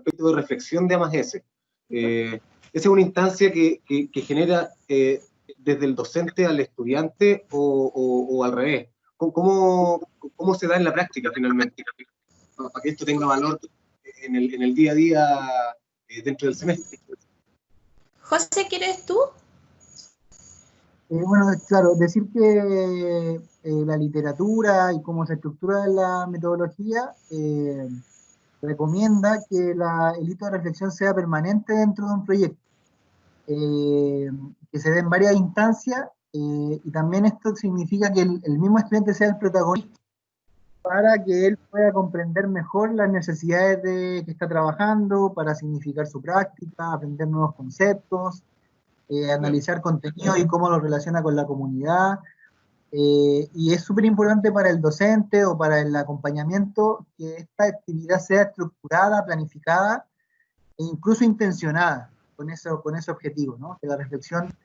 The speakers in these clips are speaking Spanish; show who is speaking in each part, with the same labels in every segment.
Speaker 1: respecto de reflexión de A+S. Esa es una instancia que genera desde el docente al estudiante o al revés. ¿Cómo se da en la práctica finalmente? Para que esto tenga valor en el día a día dentro del semestre.
Speaker 2: José, ¿quieres tú?
Speaker 3: Bueno, claro, decir que la literatura y cómo se estructura la metodología recomienda que el hito de reflexión sea permanente dentro de un proyecto, que se dé en varias instancias, y también esto significa que el mismo estudiante sea el protagonista para que él pueda comprender mejor las necesidades de que está trabajando, para significar su práctica, aprender nuevos conceptos, analizar contenido y cómo lo relaciona con la comunidad. Y es súper importante para el docente o para el acompañamiento que esta actividad sea estructurada, planificada e incluso intencionada con ese objetivo, ¿no? Que la reflexión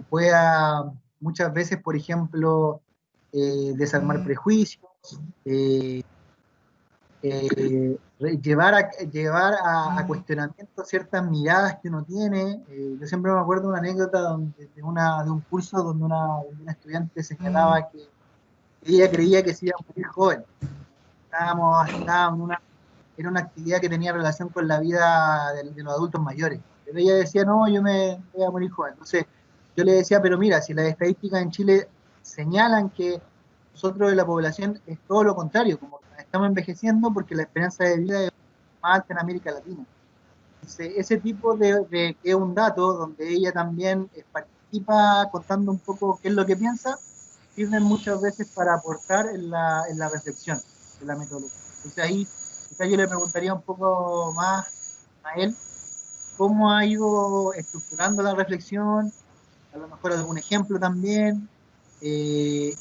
Speaker 3: pueda muchas veces, por ejemplo, desarmar prejuicios, eh, llevar a cuestionamiento ciertas miradas que uno tiene. Yo siempre me acuerdo de una anécdota de un curso donde una estudiante señalaba que ella creía que se iba a morir joven. Estábamos era una actividad que tenía relación con la vida de los adultos mayores. Pero ella decía, no, yo me voy a morir joven. Entonces yo le decía, pero mira, si las estadísticas en Chile señalan que nosotros de la población es todo lo contrario, como que nos estamos envejeciendo porque la esperanza de vida es más alta en América Latina. Entonces, ese tipo que es un dato donde ella también participa contando un poco qué es lo que piensa, sirven muchas veces para aportar en la reflexión de la metodología. Entonces ahí quizás yo le preguntaría un poco más a él cómo ha ido estructurando la reflexión, a lo mejor algún ejemplo también, y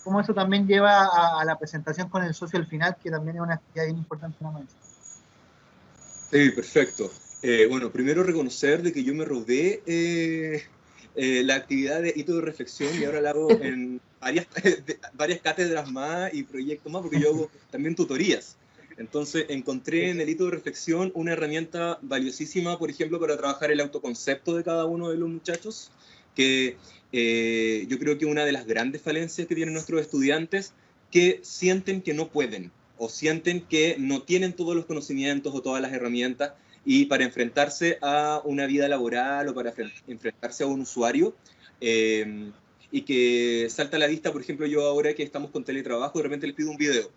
Speaker 3: cómo eso también lleva a la presentación con el socio al final, que también es una actividad bien importante en la maestra.
Speaker 4: Sí, perfecto. Bueno, primero reconocer de que yo me robé la actividad de hito de reflexión y ahora la hago en varias cátedras más y proyectos más, porque yo hago también tutorías. Entonces encontré en el hito de reflexión una herramienta valiosísima, por ejemplo, para trabajar el autoconcepto de cada uno de los muchachos, que yo creo que una de las grandes falencias que tienen nuestros estudiantes, que sienten que no pueden, o sienten que no tienen todos los conocimientos o todas las herramientas, y para enfrentarse a una vida laboral o para enfrentarse a un usuario, y que salta a la vista, por ejemplo, yo ahora que estamos con teletrabajo, de repente les pido un video,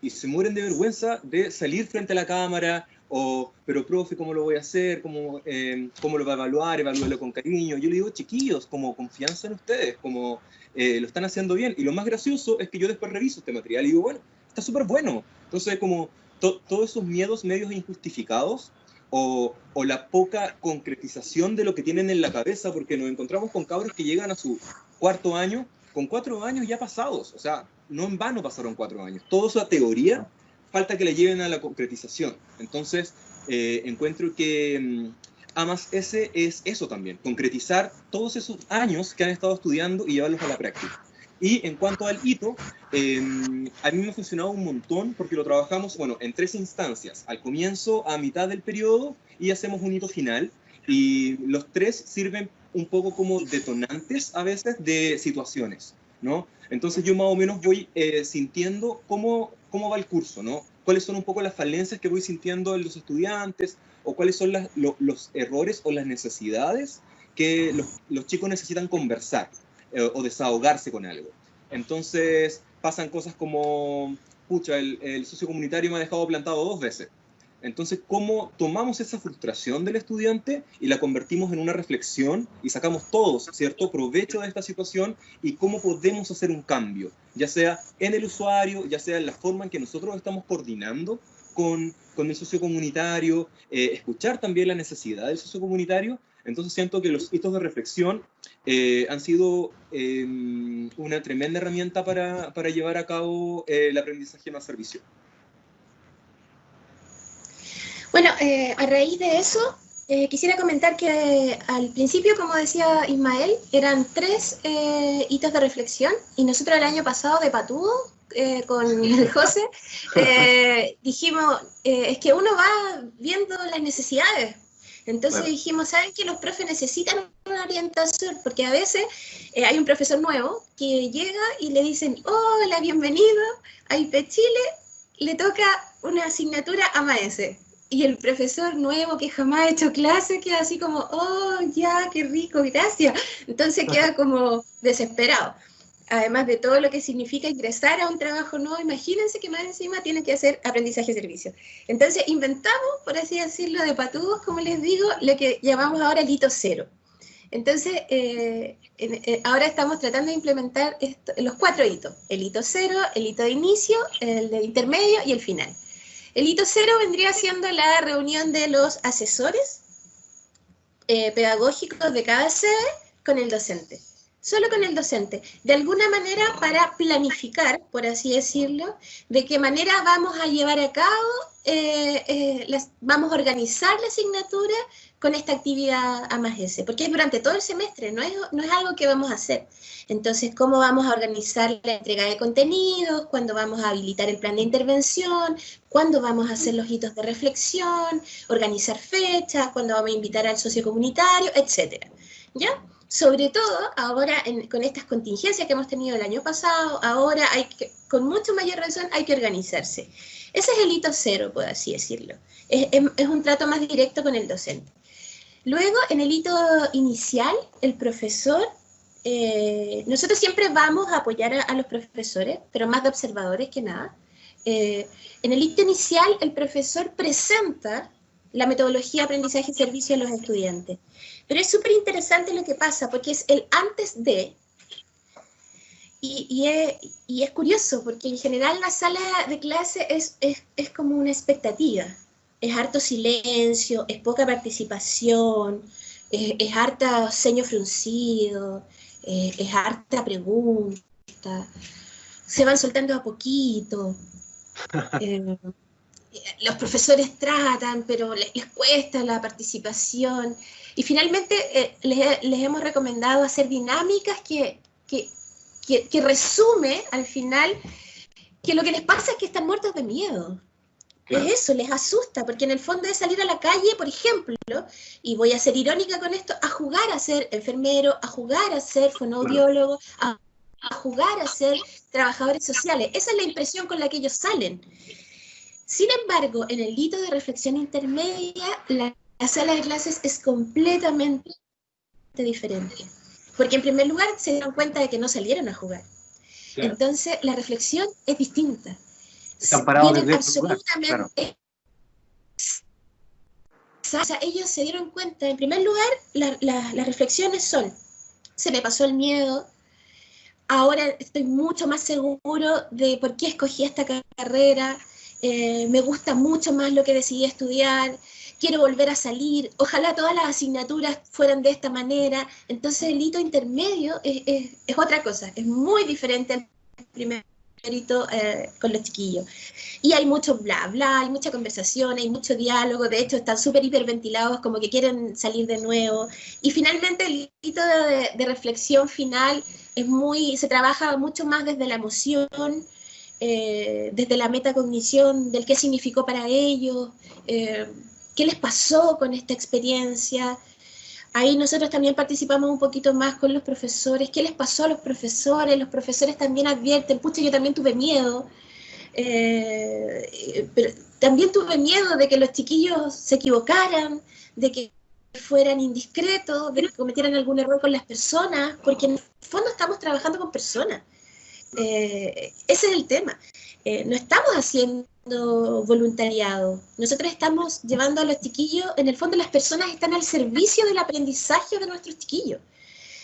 Speaker 4: y se mueren de vergüenza de salir frente a la cámara, o, pero profe, ¿cómo lo voy a hacer? ¿Cómo lo va a evaluar? Evalúelo con cariño. Yo le digo, chiquillos, como confianza en ustedes, como lo están haciendo bien. Y lo más gracioso es que yo después reviso este material y digo, bueno, está súper bueno. Entonces, como todos esos miedos medios injustificados, o la poca concretización de lo que tienen en la cabeza, porque nos encontramos con cabros que llegan a su cuarto año, con 4 años ya pasados, o sea, no en vano pasaron 4 años. Toda esa teoría, falta que le lleven a la concretización. Entonces, encuentro que A+S es eso también, concretizar todos esos años que han estado estudiando y llevarlos a la práctica. Y en cuanto al hito, a mí me ha funcionado un montón porque lo trabajamos, bueno, en 3 instancias, al comienzo, a mitad del periodo y hacemos un hito final. Y los 3 sirven un poco como detonantes a veces de situaciones, ¿no? Entonces yo más o menos voy sintiendo cómo va el curso, ¿no? Cuáles son un poco las falencias que voy sintiendo en los estudiantes, o cuáles son los errores o las necesidades que los chicos necesitan conversar o desahogarse con algo. Entonces pasan cosas como, pucha, el socio comunitario me ha dejado plantado 2 veces. Entonces, ¿cómo tomamos esa frustración del estudiante y la convertimos en una reflexión y sacamos todos, ¿cierto?, provecho de esta situación, y cómo podemos hacer un cambio, ya sea en el usuario, ya sea en la forma en que nosotros estamos coordinando con el socio comunitario, escuchar también la necesidad del socio comunitario. Entonces siento que los hitos de reflexión han sido una tremenda herramienta para llevar a cabo el aprendizaje más servicio.
Speaker 2: Bueno, a raíz de eso, Quisiera comentar que al principio, como decía Ismael, eran 3 hitos de reflexión, y nosotros el año pasado de patudo, con el José, dijimos, es que uno va viendo las necesidades. Entonces dijimos, ¿saben que los profes necesitan una orientación? Porque a veces hay un profesor nuevo que llega y le dicen, hola, bienvenido a IP Chile, le toca una asignatura a Maese. Y el profesor nuevo que jamás ha hecho clase queda así como, oh, ya, qué rico, gracias. Entonces queda como desesperado. Además de todo lo que significa ingresar a un trabajo nuevo, imagínense que más encima tienen que hacer aprendizaje de servicio. Entonces inventamos, por así decirlo, de patudos, como les digo, lo que llamamos ahora el hito 0. Entonces, ahora estamos tratando de implementar los 4 hitos. El hito 0, el hito de inicio, el de intermedio y el final. El hito 0 vendría siendo la reunión de los asesores pedagógicos de cada sede con el docente. Solo con el docente. De alguna manera para planificar, por así decirlo, de qué manera vamos a llevar a cabo, vamos a organizar la asignatura con esta actividad A+S, porque es durante todo el semestre, no es algo que vamos a hacer. Entonces, ¿cómo vamos a organizar la entrega de contenidos? ¿Cuándo vamos a habilitar el plan de intervención? ¿Cuándo vamos a hacer los hitos de reflexión? ¿Organizar fechas? ¿Cuándo vamos a invitar al socio comunitario? Etcétera. ¿Ya? Sobre todo, ahora con estas contingencias que hemos tenido el año pasado, ahora con mucho mayor razón hay que organizarse. Ese es el hito 0, por así decirlo. Es un trato más directo con el docente. Luego, en el hito inicial, el profesor, nosotros siempre vamos a apoyar a los profesores, pero más de observadores que nada. En el hito inicial, el profesor presenta la metodología de aprendizaje y servicio a los estudiantes. Pero es súper interesante lo que pasa, porque es el antes de, y es curioso, porque en general la sala de clase es como una expectativa. Es harto silencio, es poca participación, es harta ceño fruncido, es harta pregunta, se van soltando a poquito. Los profesores tratan, pero les cuesta la participación. Y finalmente les hemos recomendado hacer dinámicas que resume al final que lo que les pasa es que están muertos de miedo. Claro. Es eso, les asusta, porque en el fondo es salir a la calle, por ejemplo, y voy a ser irónica con esto, a jugar a ser enfermero, a jugar a ser fonoaudiólogo, a jugar a ser trabajadores sociales. Esa es la impresión con la que ellos salen. Sin embargo, en el hito de reflexión intermedia, la sala de clases es completamente diferente. Porque en primer lugar se dieron cuenta de que no salieron a jugar. Claro. Entonces la reflexión es distinta.
Speaker 1: Están parados
Speaker 2: vienen
Speaker 1: desde
Speaker 2: absolutamente...
Speaker 1: Claro.
Speaker 2: O sea, ellos se dieron cuenta, en primer lugar, las reflexiones son, se me pasó el miedo, ahora estoy mucho más seguro de por qué escogí esta carrera, me gusta mucho más lo que decidí estudiar, quiero volver a salir, ojalá todas las asignaturas fueran de esta manera. Entonces el hito intermedio es otra cosa, es muy diferente al primer hito con los chiquillos. Y hay mucho bla bla, hay mucha conversación, hay mucho diálogo, de hecho están súper hiperventilados, como que quieren salir de nuevo. Y finalmente el hito de reflexión final se trabaja mucho más desde la emoción, desde la metacognición del qué significó para ellos, qué les pasó con esta experiencia. Ahí nosotros también participamos un poquito más con los profesores, qué les pasó a los profesores también advierten, pucha, yo también tuve miedo, pero también tuve miedo de que los chiquillos se equivocaran, de que fueran indiscretos, de que cometieran algún error con las personas, porque en el fondo estamos trabajando con personas. Ese es el tema. No estamos haciendo voluntariado. Nosotros estamos llevando a los chiquillos, en el fondo las personas están al servicio del aprendizaje de nuestros chiquillos.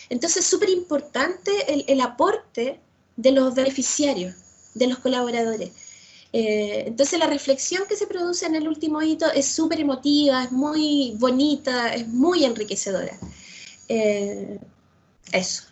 Speaker 2: Entonces es súper importante el aporte de los beneficiarios, de los colaboradores. Entonces la reflexión que se produce en el último hito es súper emotiva, es muy bonita, es muy enriquecedora. Eso.